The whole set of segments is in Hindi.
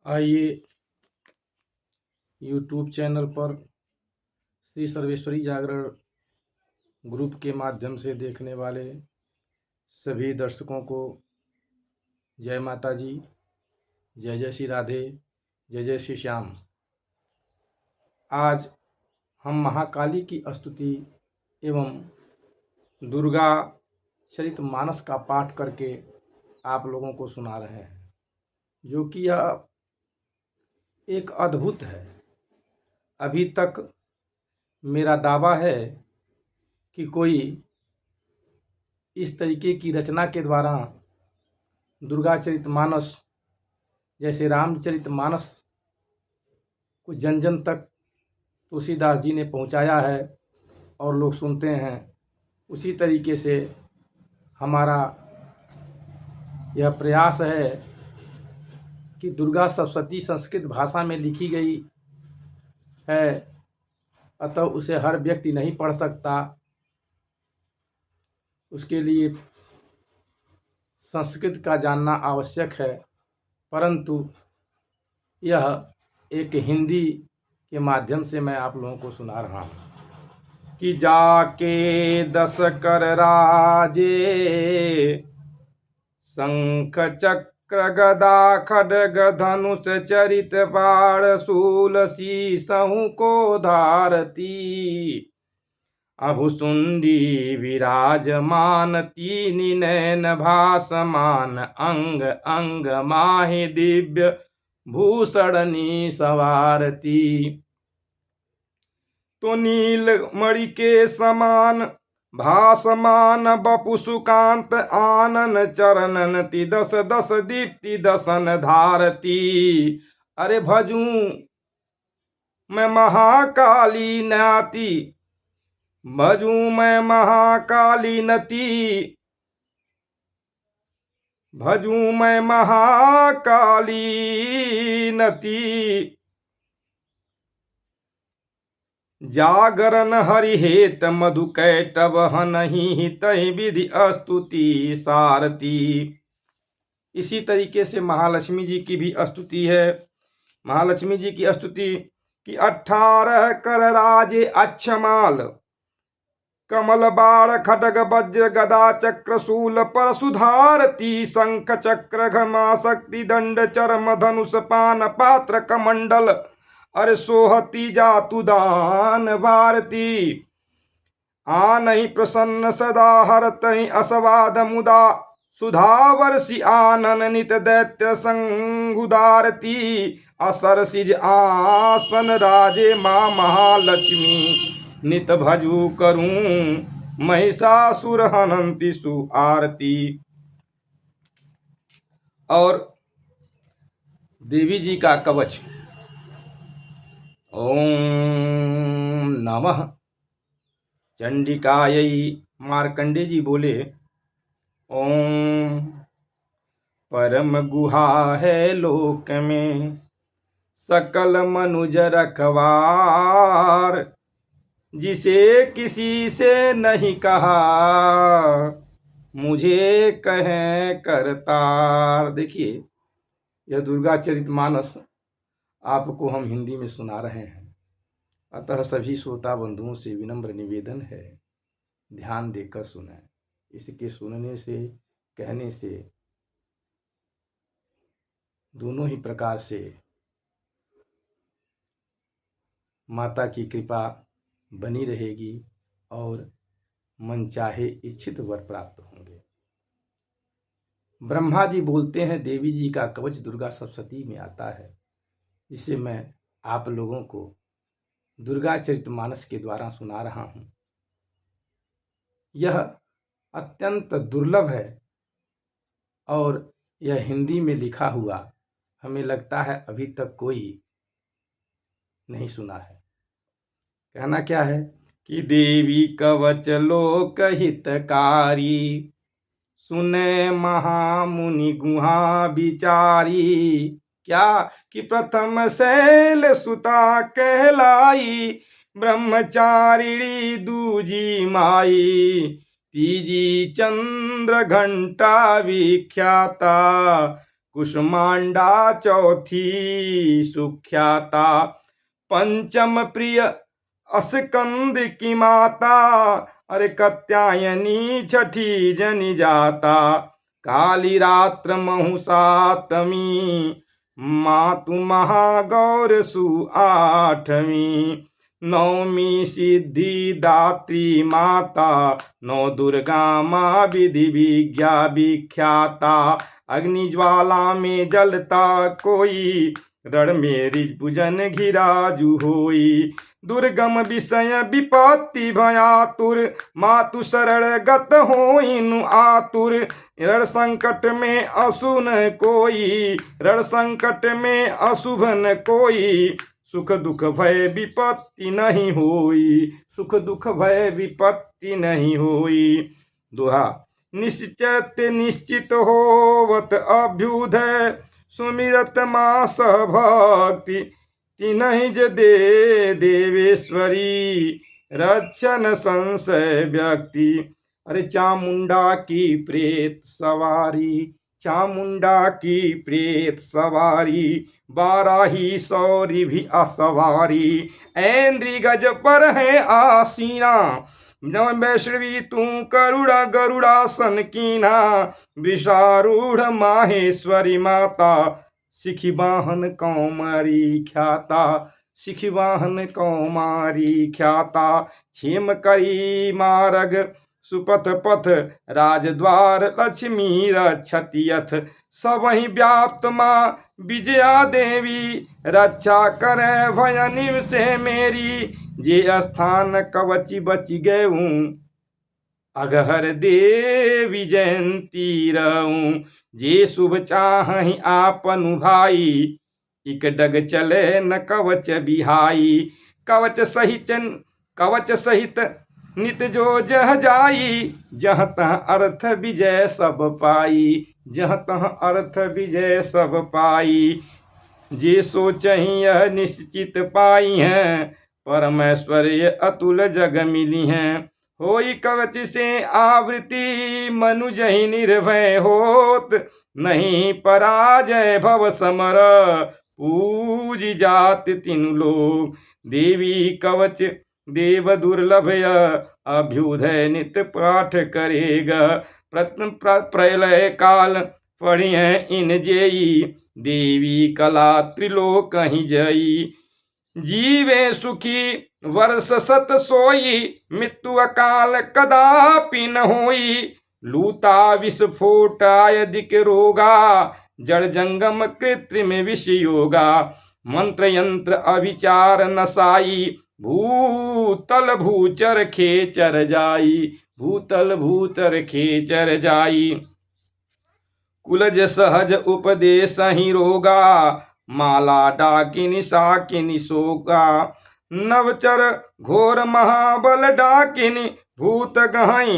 आइए यूट्यूब चैनल पर श्री सर्वेश्वरी जागरण ग्रुप के माध्यम से देखने वाले सभी दर्शकों को जय माता जी, जय जय श्री राधे, जय जय श्री श्याम। आज हम महाकाली की स्तुति एवं दुर्गा चरितमानस का पाठ करके आप लोगों को सुना रहे हैं, जो कि यह एक अद्भुत है। अभी तक मेरा दावा है कि कोई इस तरीके की रचना के द्वारा दुर्गा चरितमानस जैसे रामचरितमानस को जन जन तक तुलसीदास जी ने पहुंचाया है और लोग सुनते हैं। उसी तरीके से हमारा यह प्रयास है कि दुर्गा सप्तशती संस्कृत भाषा में लिखी गई है, अतः उसे हर व्यक्ति नहीं पढ़ सकता। उसके लिए संस्कृत का जानना आवश्यक है, परंतु यह एक हिंदी के माध्यम से मैं आप लोगों को सुना रहा हूँ कि जाके दस कर राजे शंख चक्र गदा खड्ग धनुष चरित बाण शूल शीसहु को धारती अभुसुंडी विराजमान तीन नैन भासमान अंग अंग माहि दिव्य भूषणी सवारती तो नील मणि के समान भासमान बपु सुकांत आनन चरणन ति दस दस दीप्ति दसन धारती। अरे भजू मैं महाकाली नाती, भजू मैं महाकाली नती, भजू मैं महाकाली नती। जागरण हरिहेत मधु कैटव हनहि तहि विधि स्तुति सारती। इसी तरीके से महालक्ष्मी जी की भी स्तुति है। महालक्ष्मी जी की स्तुति कि 18 कर राजे अच्छमाल कमल बाण खड्ग वज्र गदा चक्र शूल पर सुधारती शंख चक्र घमा शक्ति दंड चरम धनुष पान पात्र कमंडल अरे सोहती जातु दान भारती। आनहि प्रसन्न सदा हरतहि असवाद मुदा सुधावर्षि आनन नित दैत्य संगुदारती। असरसिज आसन राजे माँ महालक्ष्मी नित भजू करूं महिषासुर हनंति सु आरती। और देवी जी का कवच ओम नमः चंडिकायै। मार्कंडे जी बोले ओम परम गुहा है लोक में सकल मनुज रखवार जिसे किसी से नहीं कहा मुझे कहें करतार। देखिए, यह दुर्गा चरितमानस आपको हम हिंदी में सुना रहे हैं, अतः सभी श्रोता बंधुओं से विनम्र निवेदन है, ध्यान देकर सुनें। इसके सुनने से, कहने से दोनों ही प्रकार से माता की कृपा बनी रहेगी और मनचाहे इच्छित वर प्राप्त होंगे। ब्रह्मा जी बोलते हैं देवी जी का कवच दुर्गा सप्तशती में आता है, जिसे मैं आप लोगों को दुर्गा चरितमानस के द्वारा सुना रहा हूँ। यह अत्यंत दुर्लभ है और यह हिंदी में लिखा हुआ हमें लगता है अभी तक कोई नहीं सुना है। कहना क्या है कि देवी कवच लोक हितकारी सुने महामुनि गुहा विचारी। क्या कि प्रथम शैल सुता कहलाई ब्रह्मचारिणी दूजी माई। तीजी चंद्र घंटा विख्याता कुसुमांडा चौथी सुख्याता, पंचम प्रिय अस्कंद की माता, अरे कात्यायनी छठी जनि जाता, काली रात्र महुसातमी, मातु महागौर सु आठवीं, नवमी सिद्धि दात्री माता, नौ दुर्गा माँ विधि विज्ञा विख्याता, अग्नि ज्वाला में जलता कोई, रण मेरी पूजन घिराजु होई, दुर्गम विषय विपत्ति भयातुर, मातु शरण गत होइनु आतुर, रण संकट में असु न कोई, रण संकट में अशुभ न कोई, सुख दुख भय विपत्ति नहीं होई, सुख दुख भय विपत्ति नहीं होई। दोहा, निश्चित निश्चित होवत अभ्युदय, सुमिरत मास भक्ति, तिन्हि ज दे देवेश्वरी, रक्षण संशय व्यक्ति। अरे चामुंडा की प्रेत सवारी, चामुंडा की प्रेत सवारी, बाराही सौरी भी असवारी, ऐन्द्री गज पर है आसीना, वैष्णवी तू करुणा गरुड़ासन कीना, वृषारूढ़ माहेश्वरी माता, सिखी वाहन कौमारी ख्याता, सिखी वाहन कौमारी ख्याता, क्षेम करी मार्ग सुपथ पथ, राजद्वार लक्ष्मी रक्षति यथ, सबहि व्याप्त माँ विजया देवी, रक्षा करे भय से मेरी, जे स्थान कवची बची गऊँ, अगहर देवी जयंती रहूं, जे शुभ चाहि आपनु भाई, इक डग चले न कवच बिहाई, कवच सहित नित जो जह जाई, जहाँ तह अर्थ विजय सब पाई, जहाँ तह अर्थ विजय सब पाई, जे सोचहि यह निश्चित पाई हैं, परमेश्वर्य अतुल जग मिली हैं, होई कवच से आवृत्ति, मनुज ही निर्भय होत, नहीं पराजय भव समर, पूज जात तीनु लोग, देवी कवच देव दुर्लभ अभ्युदय नित पाठ करेगा, प्रलय काल पढ़िए इन जेई, देवी कला त्रिलोक ही जई, जीवे सुखी वर्ष सत सोई, मृत्यु अकाल कदापि न होई, लूता विस्फोटाय दिक रोगा, जड़ जंगम कृत्रिम विष योगा, मंत्र यंत्र अभिचार नसाई, भूतल भूचर खेचर जाई, भूतल भूचर खेचर जाई, कुलज सहज उपदेश ही रोगा, माला डाकिनी साकिनी सोगा, नवचर घोर महाबल डाकिनी, भूत गहाई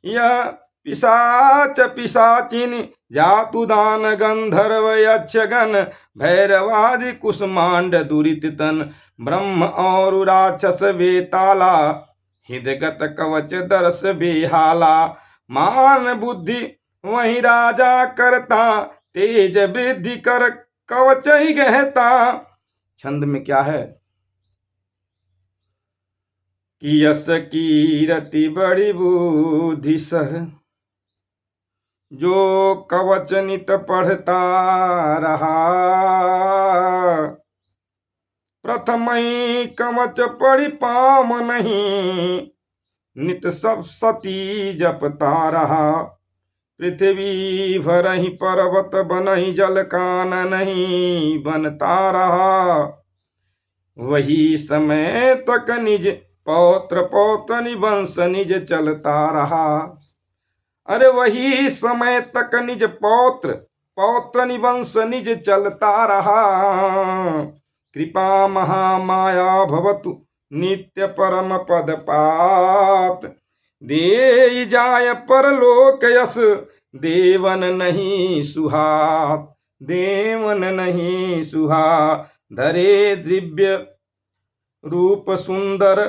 यह पिशाच पिशाचिनी, जातु दान गंधर्व यक्षगण, भैरवादि कुसुमांड दुरित तन, ब्रह्म और राक्षस बेताला, हृदगत कवच दर्श बेहाला, मान बुद्धि वही राजा करता, तेज वृद्धि कर कवच ही गहता। छंद में क्या है कि यश कीरति बड़ी बुद्धि सह, जो कवच नित पढ़ता रहा, प्रथम ही कवच पढ़ी पाम नहीं, नित सब सती जपता रहा, पृथ्वी भर ही पर्वत बनहि, जल कान नहीं बनता रहा, वही समय तक निज पौत्र पौत्र निवंश निज चलता रहा। अरे वही समय तक निज पौत्र पौत्र निवंश निज चलता रहा, कृपा महामाया भवतु नित्य परम पद पात, दे जाय परलोक यस, देवन नहीं सुहात, देवन नहीं सुहा, धरे दिव्य रूप सुंदर,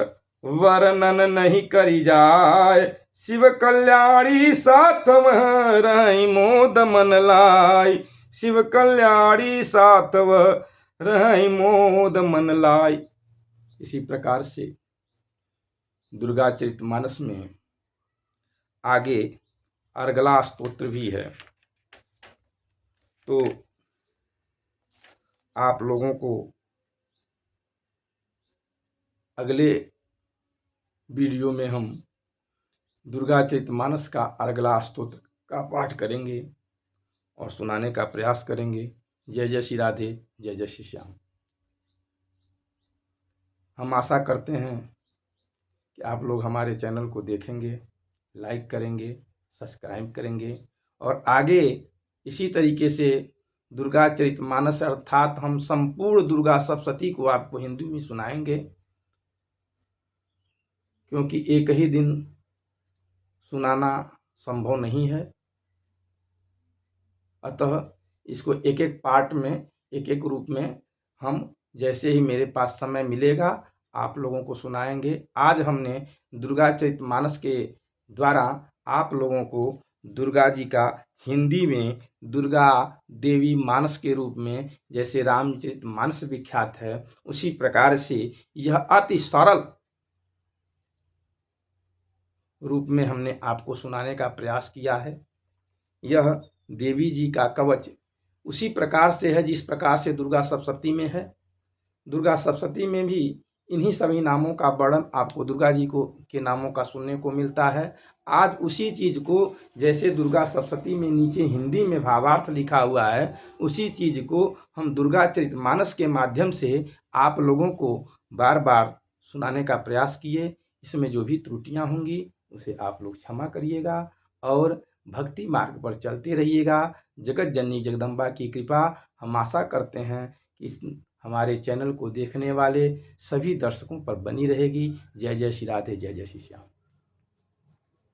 वर्णन नहीं करी जाय, शिव कल्याणी साथ रही मोद मन लाई, शिव कल्याणी सातव रहै मोद मन लाई। इसी प्रकार से दुर्गा चरितमानस में आगे अर्गला स्तोत्र भी है, तो आप लोगों को अगले वीडियो में हम दुर्गा चरितमानस का अर्गला स्तोत्र का पाठ करेंगे और सुनाने का प्रयास करेंगे। जय जय श्री राधे, जय जय श्री श्याम। हम आशा करते हैं कि आप लोग हमारे चैनल को देखेंगे, लाइक करेंगे, सब्सक्राइब करेंगे और आगे इसी तरीके से दुर्गा चरितमानस अर्थात हम संपूर्ण दुर्गा सप्तशती को आपको हिंदी में सुनाएंगे, क्योंकि एक ही दिन सुनाना संभव नहीं है। अतः इसको एक एक पार्ट में, एक एक रूप में हम जैसे ही मेरे पास समय मिलेगा आप लोगों को सुनाएंगे। आज हमने दुर्गा चरितमानस के द्वारा आप लोगों को दुर्गा जी का हिंदी में दुर्गा देवी मानस के रूप में, जैसे रामचरितमानस विख्यात है, उसी प्रकार से यह अति सरल रूप में हमने आपको सुनाने का प्रयास किया है। यह देवी जी का कवच उसी प्रकार से है जिस प्रकार से दुर्गा सप्तशती में है। दुर्गा सप्तशती में भी इन्हीं सभी नामों का वर्णन आपको दुर्गा जी को के नामों का सुनने को मिलता है। आज उसी चीज़ को जैसे दुर्गा सप्तशती में नीचे हिंदी में भावार्थ लिखा हुआ है, उसी चीज़ को हम दुर्गा चरितमानस के माध्यम से आप लोगों को बार बार सुनाने का प्रयास किए। इसमें जो भी त्रुटियां होंगी उसे आप लोग क्षमा करिएगा और भक्ति मार्ग पर चलते रहिएगा। जगत जननी जगदम्बा की कृपा हम आशा करते हैं कि इस हमारे चैनल को देखने वाले सभी दर्शकों पर बनी रहेगी। जय जय श्री राधे, जय जय श्री श्याम।